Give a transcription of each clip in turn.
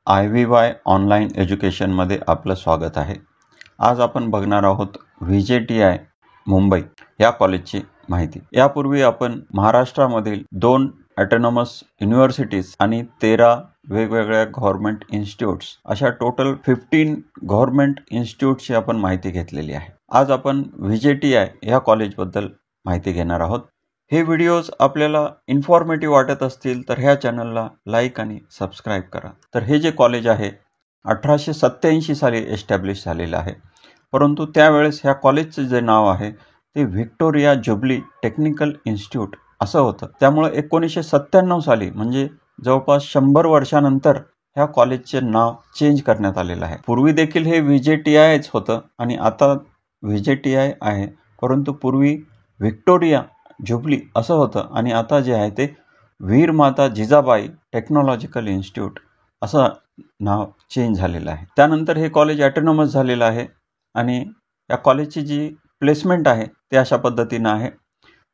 IVY online एज्युकेशनमध्ये आपलं स्वागत आहे. आज आपण बघणार आहोत VJTI मुंबई या कॉलेजची माहिती. यापूर्वी आपण महाराष्ट्रामधील 2 ऑटोनॉमस युनिव्हर्सिटीज आणि 13 वेगवेगळ्या गव्हर्नमेंट इन्स्टिट्यूट्स अशा टोटल 15 गव्हर्नमेंट इन्स्टिट्यूटची आपण माहिती घेतलेली आहे. आज आपण VJTI या कॉलेजबद्दल माहिती घेणार आहोत. हे व्हिडिओज आपल्याला इन्फॉर्मेटिव्ह वाटत असतील तर ह्या चॅनलला लाईक आणि सबस्क्राईब करा. तर हे जे कॉलेज आहे 1887 साली एस्टॅब्लिश झालेलं आहे, परंतु त्यावेळेस ह्या कॉलेजचं जे नाव आहे ते व्हिक्टोरिया ज्युबिली टेक्निकल इन्स्टिट्यूट असं होतं. त्यामुळे 1997 साली म्हणजे जवळपास 100 वर्षानंतर ह्या कॉलेजचे नाव चेंज करण्यात आलेलं आहे. पूर्वी देखील हे VJTIच होतं आणि आता VJTI आहे, परंतु पूर्वी व्हिक्टोरिया ज्युबिली असं होतं आणि आता जे आहे ते वीर माता जिजाबाई टेक्नॉलॉजिकल इन्स्टिट्यूट असं नाव चेंज झालेलं आहे. त्यानंतर हे कॉलेज ऑटोनॉमस झालेलं आहे आणि या कॉलेजची जी प्लेसमेंट आहे ते अशा पद्धतीनं आहे.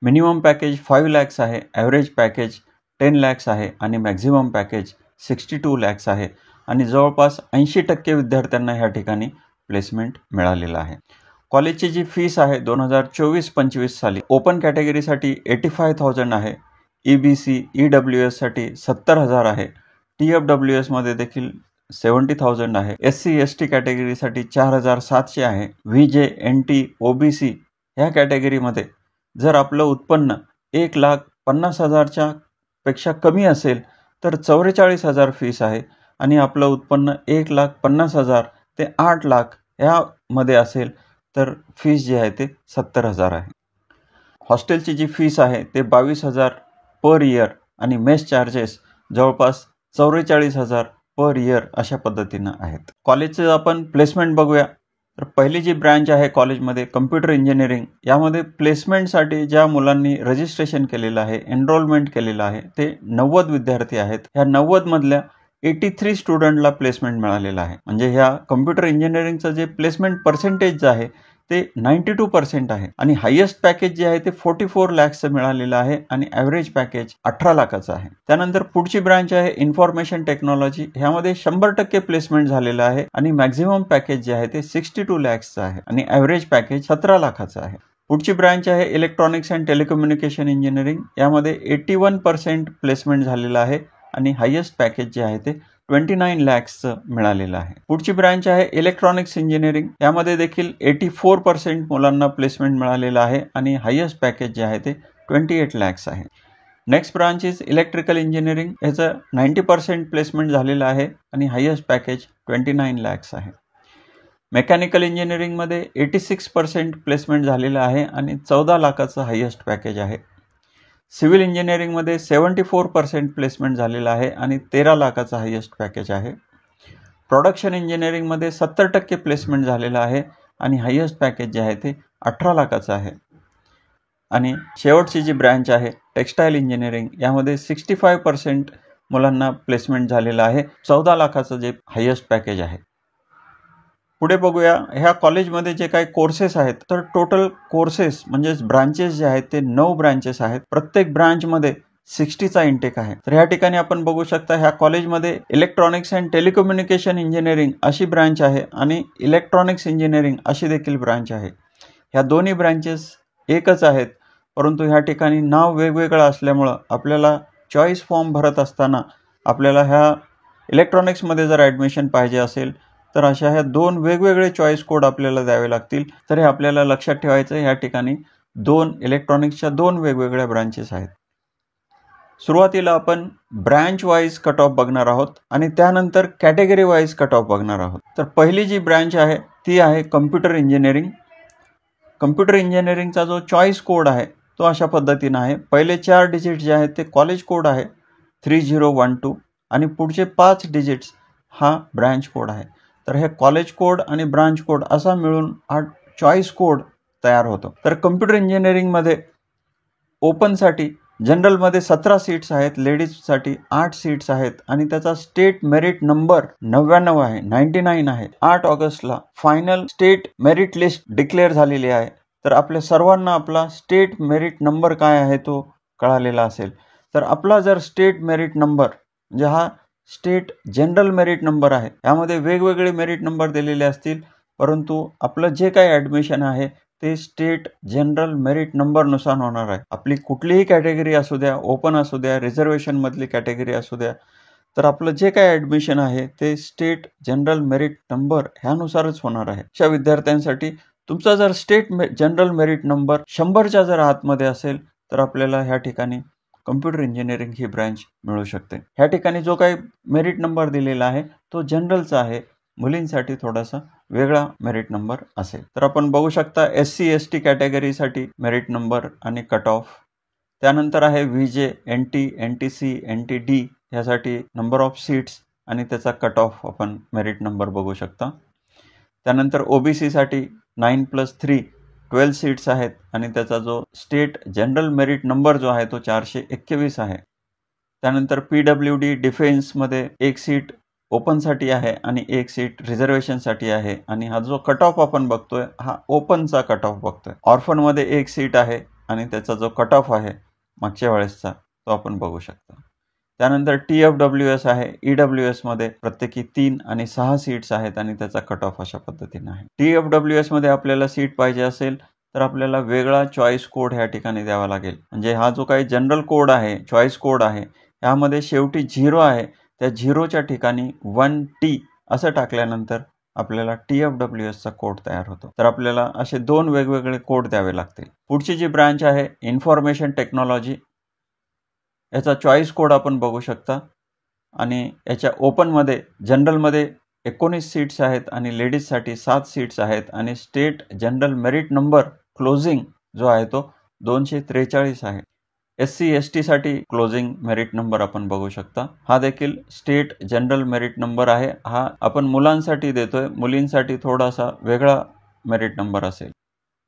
मिनिमम पॅकेज 5 lakhs आहे, ॲव्हरेज पॅकेज 10 lakhs आहे आणि मॅक्झिमम पॅकेज 62 lakhs आहे आणि जवळपास 80% विद्यार्थ्यांना ह्या ठिकाणी प्लेसमेंट मिळालेलं आहे. कॉलेजची जी फीस आहे 2024-25 साली ओपन कॅटेगरीसाठी 85,000 आहे, EBC EWS साठी 70,000 आहे, TFWS मध्ये देखील 70,000 आहे, SC ST कॅटेगरीसाठी 4,700 आहे, VJ NT OBC ह्या कॅटेगरीमध्ये जर आपलं उत्पन्न 1,50,000च्या पेक्षा कमी असेल तर 44,000 फीस आहे आणि आपलं उत्पन्न 1,50,000 ते 8 लाख यामध्ये असेल तर फीस जी आहे ते 70,000 आहे. हॉस्टेलची जी फीस आहे ते 22,000 पर इयर आणि मेस चार्जेस जवळपास 44,000 पर इयर अशा पद्धतीनं आहेत. कॉलेजचं आपण प्लेसमेंट बघूया तर पहिली जी ब्रँच आहे कॉलेजमध्ये कम्प्युटर इंजिनिअरिंग, यामध्ये प्लेसमेंटसाठी ज्या मुलांनी रजिस्ट्रेशन केलेलं आहे, एनरोलमेंट केलेलं आहे ते 90 विद्यार्थी आहेत. ह्या 90 मधल्या 83 स्टुडंटला प्लेसमेंट मिळालेलं आहे. म्हणजे ह्या कम्प्युटर इंजिनिअरिंगचं जे प्लेसमेंट पर्सेंटेज आहे ते 92% आहे आणि हायेस्ट पॅकेज जे आहे ते 44 lakhsचं मिळालेलं आहे आणि ॲव्हरेज पॅकेज 18 लाखाचं आहे. त्यानंतर पुढची ब्रांच आहे इन्फॉर्मेशन टेक्नॉलॉजी, ह्यामध्ये 100% प्लेसमेंट झालेलं आहे आणि मॅक्झिमम पॅकेज जे आहे ते 62 lakhsचं आहे आणि ॲव्हरेज पॅकेज 17 लाखाचं आहे. पुढची ब्रांच आहे इलेक्ट्रॉनिक्स अँड टेलिकम्युनिकेशन इंजिनिअरिंग, यामध्ये 81% प्लेसमेंट झालेलं आहे आणि हायेस्ट पॅकेज जे आहे ते 29 lakhsचं मिळालेलं आहे. पुढची ब्रँच आहे इलेक्ट्रॉनिक्स इंजिनिअरिंग, यामध्ये देखील 84% मुलांना प्लेसमेंट मिळालेलं आहे आणि हायेस्ट पॅकेज जे आहे ते 28 lakhs आहे. Next branch is electrical engineering, याचं 90% प्लेसमेंट झालेलं आहे आणि हायेस्ट पॅकेज 29 lakhs आहे. मेकॅनिकल इंजिनिअरिंगमध्ये 86% प्लेसमेंट झालेलं आहे आणि 14 लाखाचं हायेस्ट पॅकेज आहे. सिव्हिल इंजिनिअरिंगमध्ये 74% प्लेसमेंट झालेलं आहे आणि 13 लाखाचं हायेस्ट पॅकेज आहे. प्रोडक्शन इंजिनिअरिंगमध्ये 70% प्लेसमेंट झालेलं आहे आणि हायेस्ट पॅकेज जे आहे ते 18 लाखाचं आहे. आणि शेवटची जी ब्रँच आहे टेक्स्टाईल इंजिनिअरिंग, यामध्ये 65% मुलांना प्लेसमेंट झालेलं आहे, 14 लाखाचं जे हायेस्ट पॅकेज आहे. पुढे बघूया ह्या कॉलेजमध्ये जे काही कोर्सेस आहेत तर टोटल कोर्सेस म्हणजेच ब्रांचेस जे आहेत ते 9 ब्रांचेस आहेत. प्रत्येक ब्रांचमध्ये 60चा इंटेक आहे. तर ह्या ठिकाणी आपण बघू शकता ह्या कॉलेजमध्ये इलेक्ट्रॉनिक्स अँड टेलिकम्युनिकेशन इंजिनिअरिंग अशी ब्रांच आहे आणि इलेक्ट्रॉनिक्स इंजिनिअरिंग अशी देखील ब्रांच आहे. ह्या दोन्ही ब्रांचेस एकच आहेत, परंतु ह्या ठिकाणी नाव वेगवेगळं असल्यामुळं आपल्याला चॉईस फॉर्म भरत असताना आपल्याला ह्या इलेक्ट्रॉनिक्समध्ये जर ॲडमिशन पाहिजे असेल तर अशा ह्या 2 वेगवेगळे चॉईस कोड आपल्याला द्यावे लागतील. तर हे आपल्याला लक्षात ठेवायचं ह्या ठिकाणी 2 इलेक्ट्रॉनिक्सच्या 2 वेगवेगळ्या ब्रांचेस आहेत. सुरुवातीला आपण ब्रँच वाईज कट ऑफ बघणार आहोत आणि त्यानंतर कॅटेगरी वाईज कट ऑफ बघणार आहोत. तर पहिली जी ब्रँच आहे ती आहे कम्प्युटर इंजिनिअरिंग. कम्प्युटर इंजिनिअरिंगचा जो चॉईस कोड आहे तो अशा पद्धतीनं आहे. पहिले 4 डिजिट जे आहेत ते कॉलेज कोड आहे 3012 आणि पुढचे 5 डिजिट्स हा ब्रँच कोड आहे. तर हे कॉलेज कोड आणि ब्रांच कोड असा मिळून हा चॉईस कोड तयार होतो. तर कम्प्युटर इंजिनिअरिंगमध्ये ओपनसाठी जनरलमध्ये 17 सीट्स आहेत, लेडीजसाठी 8 सीट्स आहेत आणि त्याचा स्टेट मेरिट नंबर 99 आहे, 99 आहे. 8 ऑगस्टला final state merit list declare झालेली आहे. तर आपल्या सर्वांना आपला स्टेट मेरिट नंबर काय आहे तो कळालेला असेल. तर आपला जर स्टेट मेरिट नंबर म्हणजे हा स्टेट जनरल मेरिट नंबर आहे. यामध्ये वेगवेगळे मेरिट नंबर दिलेले असतील, परंतु आपलं जे काही ॲडमिशन आहे ते स्टेट जनरल मेरिट नंबरनुसार होणार आहे. आपली कुठलीही कॅटेगरी असू द्या, ओपन असू द्या, रिझर्वेशनमधली कॅटेगरी असू द्या, तर आपलं जे काही ॲडमिशन आहे ते स्टेट जनरल मेरिट नंबर ह्यानुसारच होणार आहे. अशा विद्यार्थ्यांसाठी तुमचा जर स्टेट जनरल मेरिट नंबर 100च्या जर आतमध्ये असेल तर आपल्याला ह्या ठिकाणी कम्प्युटर इंजिनिअरिंग ही ब्रँच मिळू शकते. ह्या ठिकाणी जो काही मेरिट नंबर दिलेला आहे तो जनरलचा आहे. मुलींसाठी थोडासा वेगळा मेरिट नंबर असेल. तर आपण बघू शकता SC ST कॅटेगरीसाठी मेरिट नंबर आणि कट ऑफ. त्यानंतर आहे VJ, NT, NTC, NTD ह्यासाठी नंबर ऑफ सीट्स आणि त्याचा कट ऑफ आपण मेरिट नंबर बघू शकता. त्यानंतर OBC साठी 9+3 12 सीट्स आहेत आणि त्याचा जो स्टेट जनरल मेरिट नंबर जो आहे तो 421 आहे. त्यानंतर PWD डिफेन्समध्ये 1 सीट ओपनसाठी आहे आणि 1 सीट रिझर्वेशनसाठी आहे आणि हा जो कट ऑफ आपण बघतोय हा ओपनचा कट ऑफ बघतोय. ऑर्फनमध्ये 1 सीट आहे आणि त्याचा जो कट ऑफ आहे मागच्या वेळेसचा तो आपण बघू शकता. त्यानंतर TFWS आहे. EWS मध्ये प्रत्येकी 3 आणि 6 सीट्स आहेत आणि त्याचा कट ऑफ अशा पद्धतीने आहे. TFWS मध्ये आपल्याला सीट पाहिजे असेल तर आपल्याला वेगळा चॉईस कोड ह्या ठिकाणी द्यावा लागेल. म्हणजे हा जो काही जनरल कोड आहे, चॉईस कोड आहे, यामध्ये शेवटी 0 आहे. त्या 0च्या ठिकाणी 1T असं टाकल्यानंतर आपल्याला TFWSचा कोड तयार होतो. तर आपल्याला असे 2 वेगवेगळे कोड द्यावे लागतील. पुढची जी ब्रांच आहे इन्फॉर्मेशन टेक्नॉलॉजी, याचा चॉईस कोड आपण बघू शकता आणि याच्या ओपनमध्ये जनरलमध्ये 19 सीट्स आहेत आणि लेडीजसाठी 7 सीट्स आहेत आणि state general merit number closing जो आहे तो 243 आहे. SC ST साठी क्लोजिंग मेरिट नंबर आपण बघू शकता. हा देखील स्टेट जनरल मेरिट नंबर आहे. हा आपण मुलांसाठी देतोय. मुलींसाठी थोडासा वेगळा मेरिट नंबर असेल.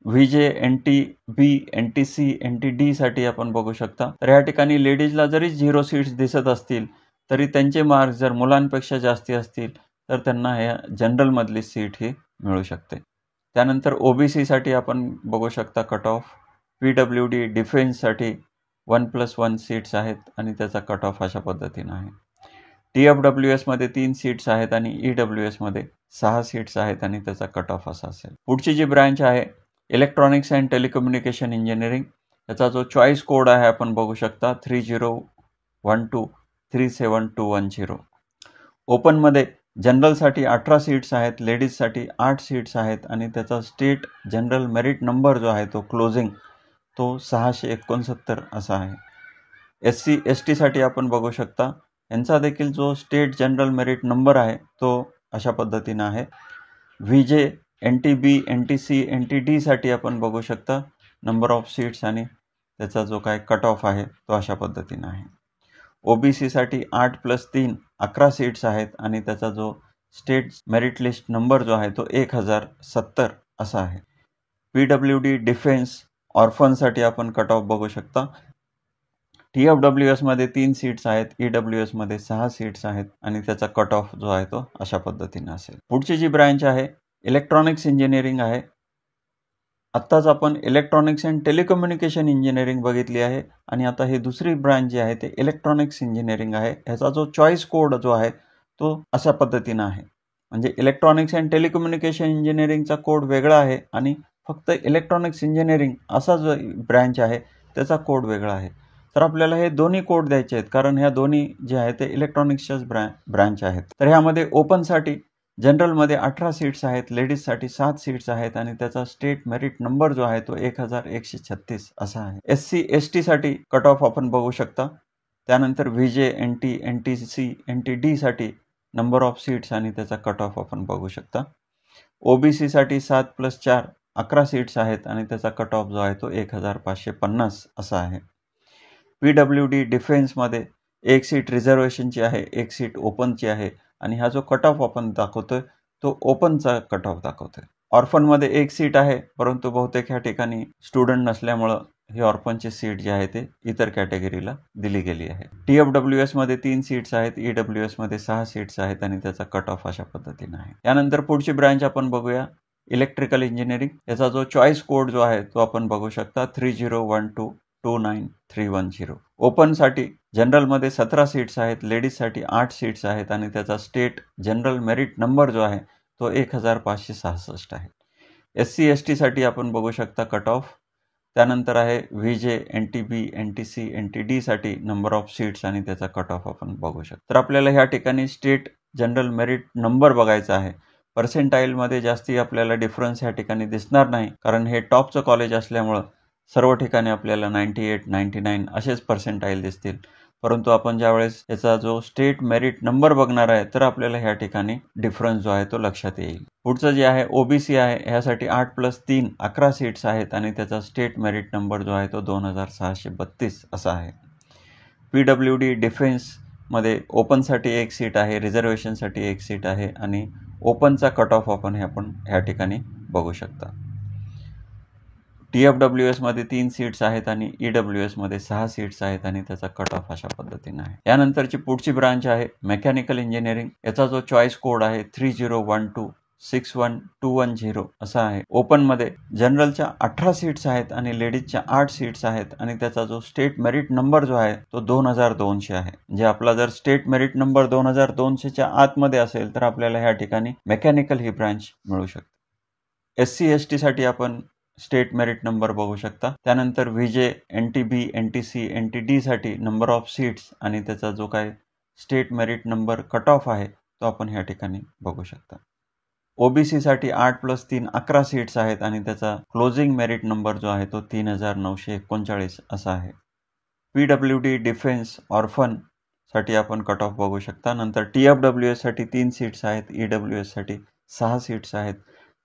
VJ, NTB, NTC, NTD साठी आपण बघू शकता. तर या ठिकाणी लेडीजला जरी 0 सीट्स दिसत असतील तरी त्यांचे मार्क्स जर मुलांपेक्षा जास्ती असतील तर त्यांना ह्या जनरलमधली सीट ही मिळू शकते. त्यानंतर OBC साठी आपण बघू शकता कट ऑफ. PWD डिफेन्ससाठी 1+1 सीट्स आहेत आणि त्याचा कट ऑफ अशा पद्धतीने आहे. TFWS मध्ये 3 सीट्स आहेत आणि EWS मध्ये 6 सीट्स आहेत आणि त्याचा कट ऑफ असा असेल. पुढची जी ब्रँच आहे इलेक्ट्रॉनिक्स अँड टेलिकम्युनिकेशन इंजिनिअरिंग, याचा जो चॉईस कोड आहे आपण बघू शकता 3012372210. ओपनमध्ये जनरलसाठी 18 सीट्स आहेत, लेडीजसाठी 8 सीट्स आहेत आणि त्याचा स्टेट जनरल मेरिट नंबर जो आहे तो क्लोजिंग तो 669 असा आहे. SC ST साठी आपण बघू शकता यांचा देखील जो स्टेट जनरल मेरिट नंबर आहे तो अशा पद्धतीने आहे. VJ, NTB, NTC, NTD साठी आपण बघू शकता नंबर ऑफ सीट्स आणि त्याचा जो काय कट ऑफ आहे तो अशा पद्धतीने आहे. OBC साठी 8+3 11 सीट्स आहेत आणि त्याचा जो स्टेट मेरिट लिस्ट नंबर जो आहे तो 1070 असा आहे. PWD डिफेन्स ऑर्फनसाठी आपण कट ऑफ बघू शकता. TFWS मध्ये 3 सीट्स आहेत, EWS मध्ये 6 सीट्स आहेत आणि त्याचा कट ऑफ जो आहे तो अशा पद्धतीने असेल. पुढची जी ब्रँच आहे इलेक्ट्रॉनिक्स इंजिनिअरिंग आहे. आत्ताच आपण इलेक्ट्रॉनिक्स अँड टेलिकम्युनिकेशन इंजिनिअरिंग बघितली आहे आणि आता ही दुसरी ब्रँच जी आहे ते इलेक्ट्रॉनिक्स इंजिनिअरिंग आहे. ह्याचा जो चॉईस कोड जो आहे तो अशा पद्धतीने आहे. म्हणजे इलेक्ट्रॉनिक्स अँड टेलिकम्युनिकेशन इंजिनिअरिंगचा कोड वेगळा आहे आणि फक्त इलेक्ट्रॉनिक्स इंजिनिअरिंग असा जो ब्रँच आहे त्याचा कोड वेगळा आहे. तर आपल्याला हे दोन्ही कोड द्यायचे आहेत कारण ह्या दोन्ही जे आहेत ते इलेक्ट्रॉनिक्सच्याच ब्रँच आहेत. तर ह्यामध्ये ओपनसाठी जनरलमध्ये 18 सीट्स आहेत, लेडीजसाठी 7 सीट्स आहेत आणि त्याचा स्टेट मेरिट नंबर जो आहे तो 1136 असा आहे. SC ST साठी कट ऑफ आपण बघू शकता. त्यानंतर VJ, NT, NTC, NTD साठी नंबर ऑफ सीट्स आणि त्याचा कट ऑफ आपण बघू शकता. OBC साठी 7+4 11 सीट्स आहेत आणि त्याचा कट ऑफ जो आहे तो 1550 असा आहे. PWD डिफेन्समध्ये 1 सीट रिझर्वेशनची आहे, 1 सीट ओपनची आहे आणि हा जो कट ऑफ आपण दाखवतोय तो ओपनचा कट ऑफ दाखवतोय. ऑर्फनमध्ये 1 सीट आहे परंतु बहुतेक ह्या ठिकाणी स्टुडंट नसल्यामुळं ही ऑर्फनची सीट जी आहे ते इतर कॅटेगरीला दिली गेली आहे. TFWS मध्ये 3 सीट्स आहेत, EWS मध्ये 6 सीट्स आहेत आणि त्याचा कट ऑफ अशा पद्धतीने आहे. यानंतर पुढची ब्रँच आपण बघूया इलेक्ट्रिकल इंजिनिअरिंग. याचा जो चॉईस कोड जो आहे तो आपण बघू शकता 3012 29,310. ओपनसाठी जनरलमध्ये 17 सीट्स आहेत, लेडीजसाठी 8 सीट्स आहेत आणि त्याचा स्टेट जनरल मेरिट नंबर जो आहे तो 1566 आहे. SC ST आपण बघू शकता कट ऑफ. त्यानंतर आहे VJ NTB NTC NTD साठी नंबर ऑफ सीट्स आणि त्याचा कट ऑफ आपण बघू शकतो. तर आपल्याला ह्या ठिकाणी स्टेट जनरल मेरिट नंबर बघायचा आहे. पर्सेंटाईलमध्ये जास्ती आपल्याला डिफरन्स ह्या ठिकाणी दिसणार नाही, कारण हे टॉपचं कॉलेज असल्यामुळं सर्व ठिकाणी आपल्याला 98 99 असेच पर्सेंटाईल दिसतील. परंतु आपण ज्यावेळेस याचा जो स्टेट मेरिट नंबर बघणार आहे तर आपल्याला ह्या ठिकाणी डिफरन्स जो आहे तो लक्षात येईल. पुढचं जे आहे OBC आहे, ह्यासाठी 8+3 11 सीट्स आहेत आणि त्याचा स्टेट मेरिट नंबर जो आहे तो 2632 असा आहे. PWD डिफेन्समध्ये ओपनसाठी 1 सीट आहे, रिझर्वेशनसाठी 1 सीट आहे आणि ओपनचा कट ऑफ आपण ह्या ठिकाणी बघू शकता. TFWS मध्ये 3 सीट्स आहेत आणि EWS मध्ये 6 सीट्स आहेत आणि त्याचा कट ऑफ अशा पद्धतीने आहे. यानंतरची पुढची ब्रांच आहे मेकॅनिकल इंजिनिअरिंग. याचा जो चॉईस कोड आहे 3012612110 असा आहे. ओपनमध्ये जनरलच्या 18 सीट्स आहेत आणि लेडीजच्या 8 सीट्स आहेत आणि त्याचा जो स्टेट मेरिट नंबर जो आहे तो 2200 आहे. म्हणजे आपला जर स्टेट मेरिट नंबर 2200च्या आतमध्ये असेल तर आपल्याला ह्या ठिकाणी मेकॅनिकल ही ब्रांच मिळू शकते. SC ST साठी आपण स्टेट मेरिट नंबर बघू शकता. त्यानंतर VJ NTB NTC NTD साठी नंबर ऑफ सीट्स आणि त्याचा जो काय state merit number cut off आहे तो आपण ह्या ठिकाणी बघू शकता. OBC साठी 8+3 11 सीट्स आहेत आणि त्याचा क्लोजिंग मेरिट नंबर जो आहे तो 3939 असा आहे. PWD डिफेन्स ऑर्फन साठी आपण कट ऑफ बघू शकता. नंतर TFWS साठी 3 सीट्स आहेत, EWS साठी 6 सीट्स आहेत.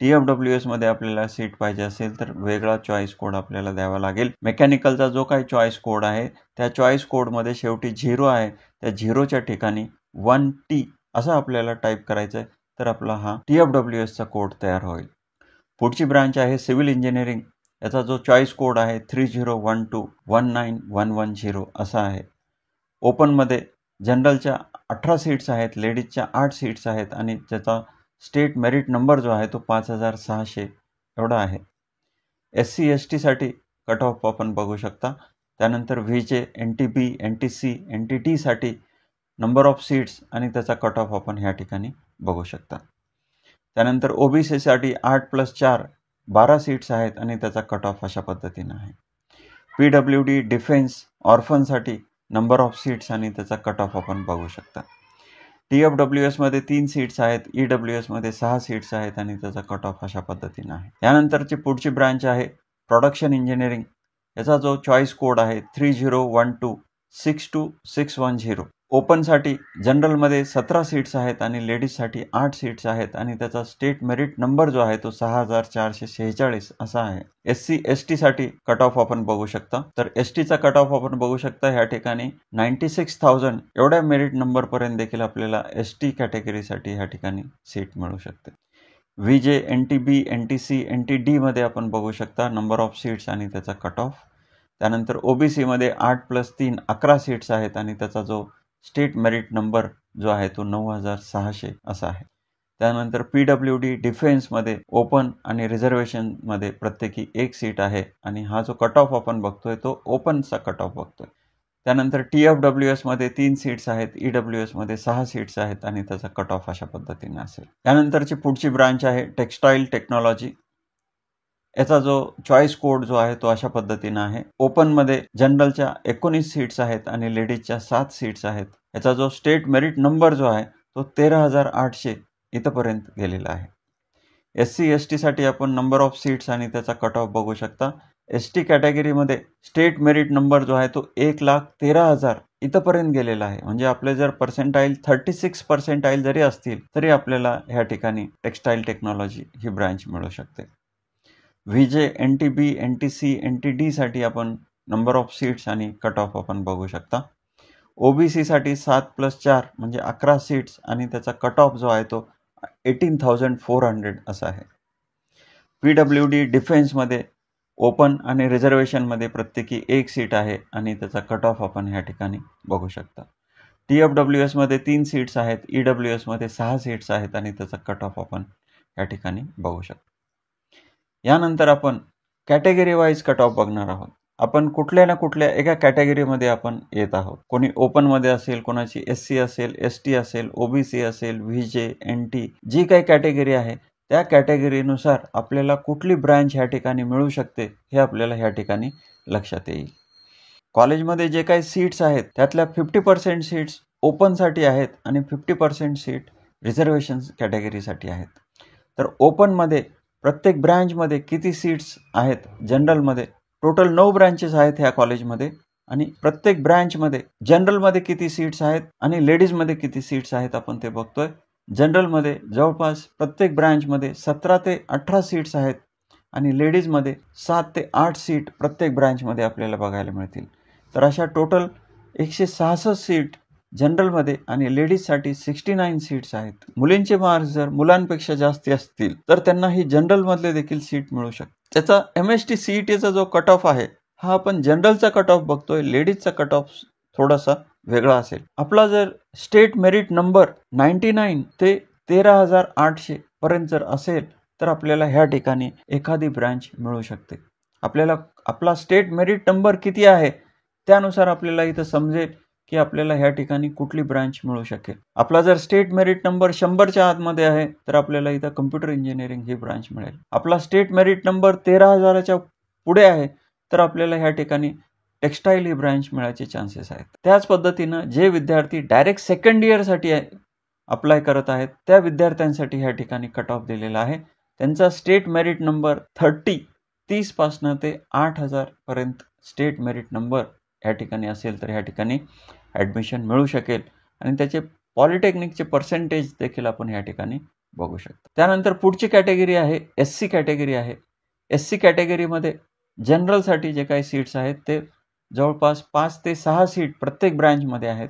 TFWS मध्ये आपल्याला सीट पाहिजे असेल तर वेगळा चॉईस कोड आपल्याला द्यावा लागेल. मेकॅनिकलचा जो काही चॉईस कोड आहे त्या चॉईस कोडमध्ये शेवटी 0 आहे, त्या 0च्या ठिकाणी 1T असं आपल्याला टाईप करायचं आहे तर आपला हा TFWSचा कोड तयार होईल. पुढची ब्रांच आहे सिव्हिल इंजिनिअरिंग. याचा जो चॉईस कोड आहे 3012191110 असा आहे. ओपनमध्ये जनरलच्या 18 सीट्स आहेत, लेडीजच्या 8 सीट्स आहेत आणि त्याचा स्टेट मेरिट नंबर जो आहे तो 5600 एवढा आहे. SC ST साठी कट ऑफ आपण बघू शकता. त्यानंतर VJ NTB NTC NTD साठी नंबर ऑफ सीट्स आणि त्याचा कट ऑफ आपण ह्या ठिकाणी बघू शकता. त्यानंतर OBC साठी 8+4 12 सीट्स आहेत आणि त्याचा कट ऑफ अशा पद्धतीने आहे. PWD डिफेन्स ऑर्फनसाठी नंबर ऑफ सीट्स आणि त्याचा कट ऑफ आपण बघू शकता. TFWS मध्ये 3 सीट्स आहेत, EWS मध्ये 6 सीट्स आहेत आणि त्याचा कट ऑफ अशा पद्धतीने आहे. यानंतरची पुढची ब्रांच आहे प्रोडक्शन इंजिनिअरिंग. याचा जो चॉईस कोड आहे 3012626610. ओपनसाठी जनरलमध्ये 17 सीट्स आहेत आणि लेडीजसाठी 8 सीट्स आहेत आणि त्याचा स्टेट मेरिट नंबर जो आहे तो 6446 असा आहे. SC ST साठी कट ऑफ आपण बघू शकता. तर STचा कट ऑफ आपण बघू शकता ह्या ठिकाणी 96,000 एवढ्या मेरिट नंबर पर्यंत देखील आपल्याला ST कॅटेगरीसाठी ह्या ठिकाणी सीट मिळू शकते. VJ NTB NTC NTD मध्ये आपण बघू शकता नंबर ऑफ सीट्स आणि त्याचा कट ऑफ. त्यानंतर OBC मध्ये 8+3 11 सीट्स आहेत आणि त्याचा जो स्टेट मेरिट नंबर जो आहे तो 9600 असा आहे. त्यानंतर PWD डिफेन्समध्ये ओपन आणि रिझर्वेशनमध्ये प्रत्येकी 1 सीट आहे आणि हा जो कट ऑफ आपण बघतोय तो ओपनचा कट ऑफ बघतोय. त्यानंतर TFWS मध्ये 3 सीट्स आहेत, EWS मध्ये 6 सीट्स आहेत आणि त्याचा कट ऑफ अशा पद्धतीने असेल. त्यानंतरची पुढची ब्रांच आहे टेक्सटाईल टेक्नॉलॉजी. याचा जो चॉईस कोड जो आहे तो अशा पद्धतीने आहे. ओपनमध्ये जनरलच्या 19 सीट्स आहेत आणि लेडीजच्या 7 सीट्स आहेत. याचा जो स्टेट मेरिट नंबर जो आहे तो 13,800 इथपर्यंत गेलेला आहे. SC ST साठी आपण नंबर ऑफ सीट्स आणि त्याचा कट ऑफ बघू शकता. ST कॅटेगरीमध्ये स्टेट मेरिट नंबर जो आहे तो 1,13,000 इथपर्यंत गेलेला आहे. म्हणजे आपले जर पर्सेंटाईल 36 पर्सेंटाईल जरी असतील तरी आपल्याला ह्या ठिकाणी टेक्सटाईल टेक्नॉलॉजी ही ब्रांच मिळू शकते. VJ NTB NTC NTD साठी आपण नंबर ऑफ सीट्स आणि कट ऑफ आपण बघू शकता. OBC साठी 7+4 म्हणजे 11 सीट्स आणि त्याचा कट ऑफ जो आहे तो 18,400 असा आहे. PWD डिफेन्समध्ये ओपन आणि रिझर्वेशनमध्ये प्रत्येकी 1 सीट आहे आणि त्याचा कट ऑफ आपण ह्या ठिकाणी बघू शकता. TFWS मध्ये 3 सीट्स आहेत, EWS मध्ये 6 सीट्स आहेत आणि त्याचा कट ऑफ आपण या ठिकाणी बघू शकता. यानंतर आपण कॅटेगरी वाईज कट ऑफ बघणार आहोत. आपण कुठल्या ना कुठल्या एका कॅटेगरीमध्ये आपण येत आहोत. कोणी ओपनमध्ये असेल, कोणाची SC असेल, ST असेल, OBC असेल, VJ, NT जी काही कॅटेगरी आहे त्या कॅटेगरीनुसार आपल्याला कुठली ब्रँच ह्या ठिकाणी मिळू शकते हे आपल्याला ह्या ठिकाणी लक्षात येईल. कॉलेजमध्ये जे काही सीट्स आहेत त्यातल्या 50% सीट्स ओपनसाठी आहेत आणि 50% सीट रिझर्वेशन कॅटेगरीसाठी आहेत. तर ओपनमध्ये प्रत्येक ब्रँचमध्ये किती सीट्स आहेत? जनरलमध्ये टोटल 9 ब्रँचेस आहेत ह्या कॉलेजमध्ये आणि प्रत्येक ब्रँचमध्ये जनरलमध्ये किती सीट्स आहेत आणि लेडीजमध्ये किती सीट्स आहेत आपण ते बघतोय. जनरलमध्ये जवळपास प्रत्येक ब्रँचमध्ये 17 ते 18 सीट्स आहेत आणि लेडीजमध्ये 7 ते 8 सीट प्रत्येक ब्रँचमध्ये आपल्याला बघायला मिळतील. तर अशा टोटल 166 सीट जनरलमध्ये आणि लेडीजसाठी 69 सीट्स आहेत. मुलींचे मार्क्स जर मुलांपेक्षा जास्ती असतील तर त्यांना ही जनरलमधले देखील सीट मिळू शकते. त्याचा MST CETचा जो कट ऑफ आहे हा आपण जनरलचा कट ऑफ बघतोय, लेडीजचा कट ऑफ थोडासा वेगळा असेल. आपला जर स्टेट मेरिट नंबर 99 ते 13,800 पर्यंत जर असेल तर आपल्याला ह्या ठिकाणी एखादी ब्रँच मिळू शकते. आपल्याला आपला स्टेट मेरिट नंबर किती आहे त्यानुसार आपल्याला इथं समजेल की आपल्याला ह्या ठिकाणी कुठली ब्रँच मिळू शकेल. आपला जर स्टेट मेरिट नंबर 100च्या आतमध्ये आहे तर आपल्याला इथं कम्प्युटर इंजिनिअरिंग ही ब्रँच मिळेल. आपला स्टेट मेरिट नंबर 13,000च्या पुढे आहे तर आपल्याला ह्या ठिकाणी टेक्स्टाईल ही ब्रँच मिळायचे चान्सेस आहेत. त्याच पद्धतीनं जे विद्यार्थी डायरेक्ट सेकंड इयरसाठी अप्लाय करत आहेत त्या विद्यार्थ्यांसाठी ह्या ठिकाणी कट ऑफ दिलेला आहे. त्यांचा स्टेट मेरिट नंबर 30 पासून ते 8,000 पर्यंत स्टेट मेरिट नंबर या ठिकाणी असेल तर ह्या ठिकाणी ॲडमिशन मिळू शकेल आणि त्याचे पॉलिटेक्निकचे पर्सेंटेज देखील आपण या ठिकाणी बघू शकतो. त्यानंतर पुढची कॅटेगरी आहे SC कॅटेगरी आहे. SC कॅटेगरीमध्ये जनरलसाठी जे काही सीट्स आहेत ते जवळपास 5 ते 6 सीट प्रत्येक ब्रँचमध्ये आहेत.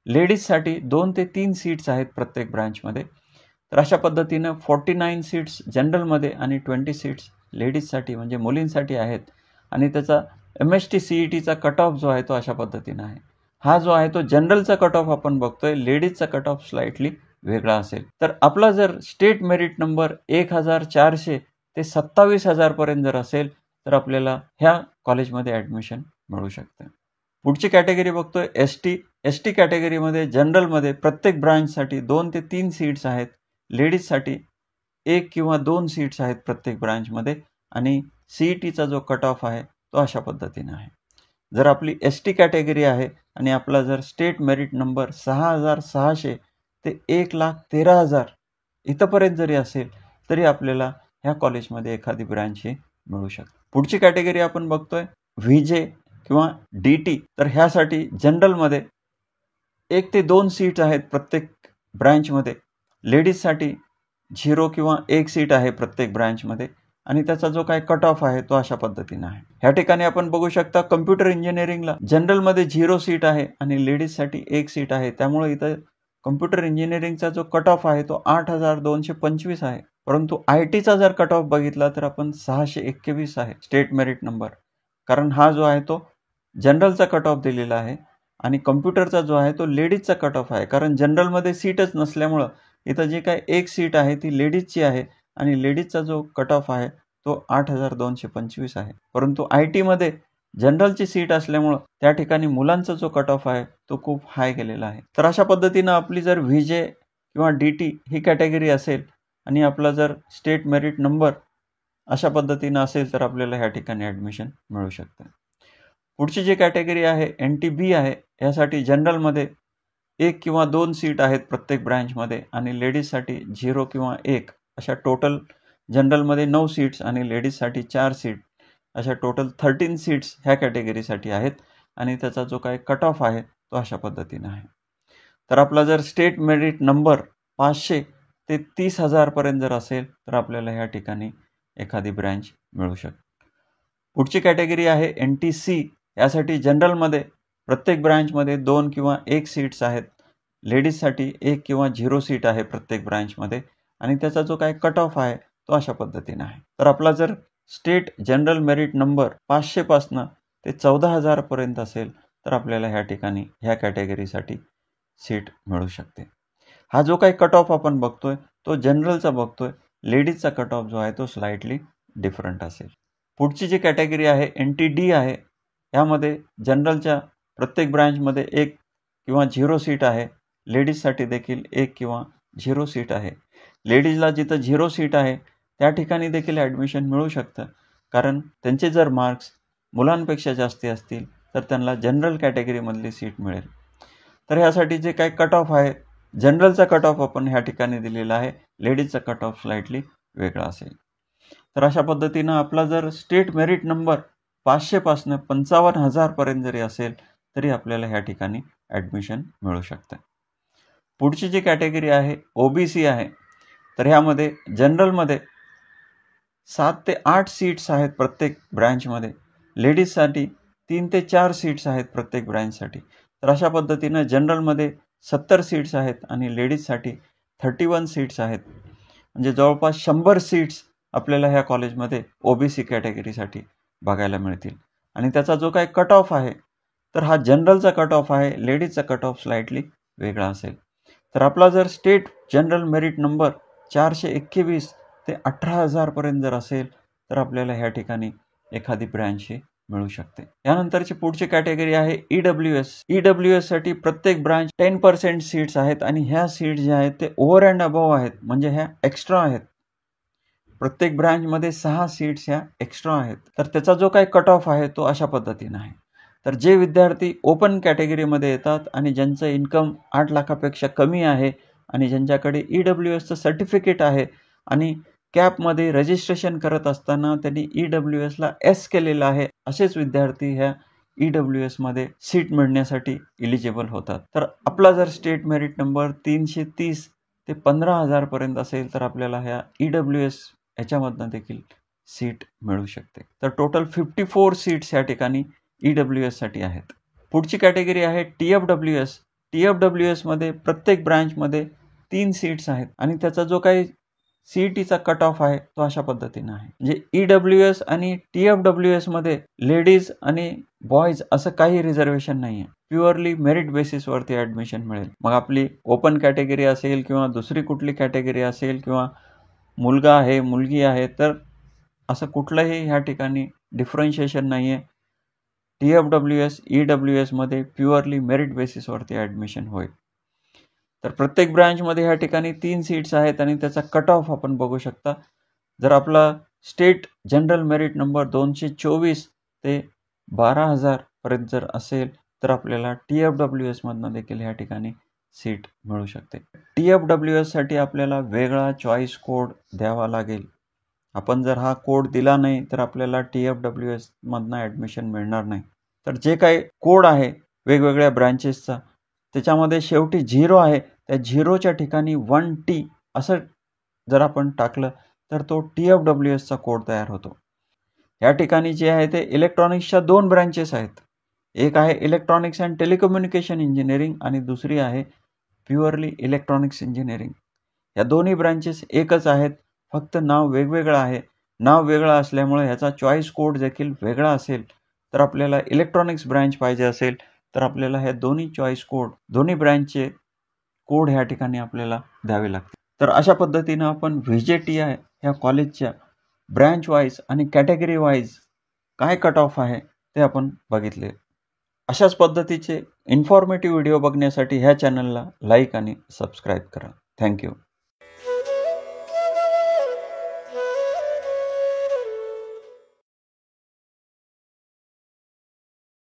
लेडीजसाठी 2 ते 3 सीट्स आहेत प्रत्येक ब्रँचमध्ये. तर अशा पद्धतीनं 49 सीट्स जनरलमध्ये आणि 20 सीट्स लेडीजसाठी म्हणजे मुलींसाठी आहेत आणि त्याचा MST CETचा कट ऑफ जो आहे तो अशा पद्धतीनं आहे. हा जो आहे तो जनरलचा कट ऑफ आपण बघतोय, लेडीजचा कट ऑफ स्लाइटली वेगळा असेल. तर आपला जर स्टेट मेरिट नंबर 1,400 ते 27,000 पर्यंत जर असेल तर आपल्याला ह्या कॉलेजमध्ये ॲडमिशन मिळू शकते. पुढची कॅटेगरी बघतोय ST कॅटेगरीमध्ये जनरलमध्ये प्रत्येक ब्रांचसाठी 2 ते 3 सीट्स आहेत. लेडीजसाठी 1 किंवा 2 सीट्स आहेत प्रत्येक ब्रांचमध्ये आणि CETचा जो कट ऑफ आहे तो अशा पद्धतीने आहे. जर आपली ST कॅटेगरी आहे आणि आपला जर स्टेट मेरिट नंबर 6,600 ते 1,13,000 इथंपर्यंत जरी असेल तरी आपल्याला ह्या कॉलेजमध्ये एखादी ब्रँच ही मिळू शकते. पुढची कॅटेगरी आपण बघतोय VJ किंवा DT. तर ह्यासाठी जनरलमध्ये 1 ते 2 सीट्स आहेत प्रत्येक ब्रँचमध्ये. लेडीजसाठी 0 किंवा 1 सीट आहे प्रत्येक ब्रँचमध्ये आणि त्याचा जो काय कट ऑफ आहे तो अशा पद्धतीने आहे. ह्या ठिकाणी आपण बघू शकता कम्प्युटर इंजिनिअरिंगला जनरलमध्ये 0 सीट आहे आणि लेडीजसाठी 1 सीट आहे. त्यामुळे इथं कम्प्युटर इंजिनिअरिंगचा जो कट ऑफ आहे तो 8,225 आहे. परंतु ITचा जर कट ऑफ बघितला तर आपण 621 आहे स्टेट मेरिट नंबर. कारण हा जो आहे तो जनरलचा कट ऑफ दिलेला आहे आणि कम्प्युटरचा जो आहे तो लेडीजचा कट ऑफ आहे. कारण जनरलमध्ये सीटच नसल्यामुळं इथं जी काय 1 सीट आहे ती लेडीजची आहे आणि लेडीजचा जो कट ऑफ आहे तो 8,225 आहे. परंतु ITमध्ये जनरलची सीट असल्यामुळं त्या ठिकाणी मुलांचा जो कट ऑफ आहे तो खूप हाय गेलेला आहे. तर अशा पद्धतीनं आपली जर VJ किंवा DT ही कॅटेगरी असेल आणि आपला जर स्टेट मेरिट नंबर अशा पद्धतीनं असेल तर आपल्याला ह्या ठिकाणी ॲडमिशन मिळू शकते. पुढची जी कॅटेगरी आहे NTB आहे. यासाठी जनरलमध्ये 1 किंवा 2 सीट आहेत प्रत्येक ब्रँचमध्ये आणि लेडीजसाठी 0 किंवा 1 अशा टोटल जनरलमध्ये 9 सीट्स आणि लेडीजसाठी 4 सीट अशा टोटल 13 सीट्स ह्या कॅटेगरीसाठी आहेत आणि त्याचा जो काय कट ऑफ आहे तो अशा पद्धतीने आहे. तर आपला जर स्टेट मेरिट नंबर 500 ते 30,000 पर्यंत जर असेल तर आपल्याला ह्या ठिकाणी एखादी ब्रँच मिळू शकते. पुढची कॅटेगरी आहे NTC. यासाठी जनरलमध्ये प्रत्येक ब्रँचमध्ये 2 किंवा 1 सीट्स आहेत. लेडीजसाठी 1 किंवा 0 सीट आहे प्रत्येक ब्रँचमध्ये आणि त्याचा जो काय कट ऑफ आहे तो अशा पद्धतीने आहे. तर आपला जर स्टेट जनरल मेरिट नंबर 500 पासनं ते 14,000 पर्यंत असेल तर आपल्याला ह्या ठिकाणी ह्या कॅटेगरीसाठी सीट मिळू शकते. हा जो काही कट ऑफ आपण बघतोय तो जनरलचा बघतोय. लेडीजचा कट ऑफ जो आहे तो स्लाइटली डिफरंट असेल. पुढची जी कॅटेगरी आहे NTD आहे. यामध्ये जनरलच्या प्रत्येक ब्रँचमध्ये 1 किंवा 0 सीट आहे. लेडीजसाठी देखील 1 किंवा 0 सीट आहे. लेडीजला जिथं 0 सीट आहे त्या ठिकाणी देखील ॲडमिशन मिळू शकतं, कारण त्यांचे जर मार्क्स मुलांपेक्षा जास्ती असतील तर त्यांना जनरल कॅटेगरीमधली सीट मिळेल. तर ह्यासाठी जे काही कट ऑफ आहे, जनरलचा कट ऑफ आपण ह्या ठिकाणी दिलेला आहे, लेडीजचा कट ऑफ स्लाइटली वेगळा असेल. तर अशा पद्धतीनं आपला जर स्टेट मेरिट नंबर 500 पासून 55,000 पर्यंत जरी असेल तरी आपल्याला ह्या ठिकाणी ॲडमिशन मिळू शकतं. पुढची जी कॅटेगरी आहे OBC आहे. तर ह्यामध्ये जनरलमध्ये 7 ते 8 सीट्स आहेत प्रत्येक ब्रँचमध्ये. लेडीजसाठी 3 ते 4 सीट्स आहेत प्रत्येक ब्रँचसाठी. तर अशा पद्धतीनं जनरलमध्ये 70 सीट्स आहेत आणि लेडीजसाठी 31 सीट्स आहेत. म्हणजे जवळपास 100 सीट्स आपल्याला ह्या कॉलेजमध्ये OBC कॅटेगरीसाठी बघायला मिळतील. आणि त्याचा जो काही कट ऑफ आहे तर हा जनरलचा कट ऑफ आहे, लेडीजचा कट ऑफ स्लाइटली वेगळा असेल. तर आपला जर स्टेट जनरल मेरिट नंबर 421 ते 18,000 पर्यंत जर असेल तर आपल्याला ह्या ठिकाणी एखादी ब्रँच ही मिळू शकते. यानंतरची पुढची कॅटेगरी आहे EWS. EWS साठी प्रत्येक ब्रांच 10% सीट्स आहेत आणि ह्या सीट्स ज्या आहेत ते ओव्हर अँड अबव्ह आहेत, म्हणजे ह्या एक्स्ट्रा आहेत. प्रत्येक ब्रँचमध्ये 6 सीट्स ह्या एक्स्ट्रा आहेत. तर त्याचा जो काही कट ऑफ आहे तो अशा पद्धतीनं आहे. तर जे विद्यार्थी ओपन कॅटेगरीमध्ये येतात आणि ज्यांचं इन्कम 8 लाखापेक्षा कमी आहे आणि ज्यांच्याकडे EWSचं सर्टिफिकेट आहे आणि कॅपमध्ये रजिस्ट्रेशन करत असताना त्यांनी EWSला S केलेलं आहे, असेच विद्यार्थी ह्या EWSमध्ये सीट मिळण्यासाठी इलिजिबल होतात. तर आपला जर स्टेट मेरिट नंबर 330 ते 15,000 पर्यंत असेल तर आपल्याला ह्या EWS ह्याच्यामधनं देखील सीट मिळू शकते. तर टोटल 54 सीट्स या ठिकाणी EWS साठी आहेत. पुढची कॅटेगरी आहे TFWS. TFWSमध्ये प्रत्येक ब्रँचमध्ये 3 सीट्स आहेत आणि त्याचा जो काही CETचा कट ऑफ आहे तो अशा पद्धतीनं आहे. म्हणजे EWS आणि TFWSमध्ये लेडीज आणि बॉयज असं काही रिझर्वेशन नाही आहे. प्युअरली मेरिट बेसिसवरती ॲडमिशन मिळेल. मग आपली ओपन कॅटेगरी असेल किंवा दुसरी कुठली कॅटेगरी असेल किंवा मुलगा आहे, मुलगी आहे, तर असं कुठलंही ह्या ठिकाणी डिफरन्शिएशन नाही आहे. TFWS, EWSमध्ये प्युअरली मेरिट बेसिसवरती ॲडमिशन होईल. तर प्रत्येक ब्रँचमध्ये ह्या ठिकाणी 3 सीट्स आहेत आणि त्याचा कट ऑफ आपण बघू शकता. जर आपला स्टेट जनरल मेरिट नंबर 224 ते 12,000 पर्यंत जर असेल तर आपल्याला TFWSमधनं देखील ह्या ठिकाणी सीट मिळू शकते. TFWSसाठी आपल्याला वेगळा चॉईस कोड द्यावा लागेल. आपण जर हा कोड दिला नाही तर आपल्याला TFWSमधनं ॲडमिशन मिळणार नाही. तर जे काही कोड आहे वेगवेगळ्या ब्रँचेसचा त्याच्यामध्ये शेवटी 0 आहे, त्या 0च्या ठिकाणी 1T असं जर आपण टाकलं तर तो TFWSचा कोड तयार होतो. या ठिकाणी जे आहे ते इलेक्ट्रॉनिक्सच्या 2 ब्रँचेस आहेत. एक आहे इलेक्ट्रॉनिक्स अँड टेलिकम्युनिकेशन इंजिनिअरिंग आणि दुसरी आहे प्युअरली इलेक्ट्रॉनिक्स इंजिनिअरिंग. या दोन्ही ब्रँचेस एकच आहेत, फक्त नाव वेगवेगळं आहे. नाव वेगळं असल्यामुळे ह्याचा चॉईस कोड देखील वेगळा असेल. तर आपल्याला इलेक्ट्रॉनिक्स ब्रँच पाहिजे असेल तर आपल्याला ह्या दोन्ही चॉईस कोड, दोन्ही ब्रँचचे कोड ह्या ठिकाणी आपल्याला द्यावे लागतील. तर अशा पद्धतीनं आपण VJTI ह्या कॉलेजच्या ब्रँच वाईज आणि कॅटेगरी वाईज काय कट ऑफ आहे ते आपण बघितले. अशाच पद्धतीचे इन्फॉर्मेटिव्ह व्हिडिओ बघण्यासाठी ह्या चॅनलला लाईक आणि सबस्क्राईब करा. थँक्यू.